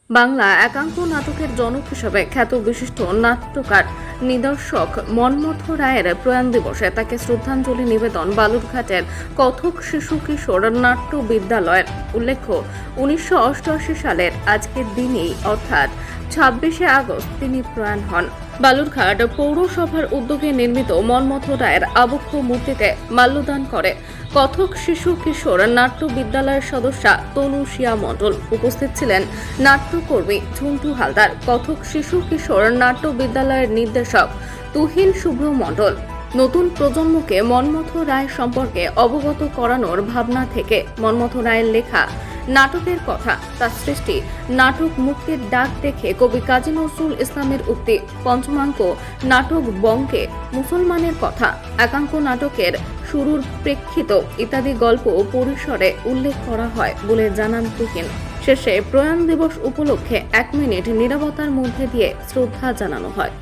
বাংলা একাঙ্ক নাটকের জনক হিসেবে খ্যাত বিশিষ্ট নাট্যকার নিদর্শক মন্মথ রায়ের প্রয়াণ দিবসে তাকে শ্রদ্ধাঞ্জলি নিবেদন বালুরঘাটের কথক শিশু কিশোর নাট্য বিদ্যালয়ের। উল্লেখ্য, 1988 সালের আজকের দিনেই অর্থাৎ 26শে আগস্ট তিনি প্রয়াণ হন। বালুরঘাট পৌরসভার উদ্যোগে নির্মিত মন্মথ রায়ের আবক্ষ মূর্তিতে মাল্যদান করে কথক শিশু কিশোর নাট্য বিদ্যালয়ের সদস্যা তনুশিয়া মণ্ডল। উপস্থিত ছিলেন নাট্যকর্মী ঝুন্টু হালদার, কথক শিশু কিশোর নাট্য বিদ্যালয়ের নির্দেশক তুহিন শুভ্র মণ্ডল। নতুন প্রজন্মকে মন্মথ রায় সম্পর্কে অবগত করানোর ভাবনা থেকে মন্মথ রায়ের লেখা নাটকের কথা, তার সৃষ্টি নাটক মুক্তির ডাক দেখে কবি কাজী নজরুল ইসলামের উক্তি, পঞ্চমাঙ্ক নাটক বঙ্কে মুসলমানের কথা, একাঙ্ক নাটকের শুরুর প্রেক্ষিত ইত্যাদি গল্প পরিসরে উল্লেখ করা হয় বলে জানান তুহিন। শেষে প্রয়াণ দিবস উপলক্ষে 1 মিনিট নীরবতার মধ্যে দিয়ে শ্রদ্ধা জানানো হয়।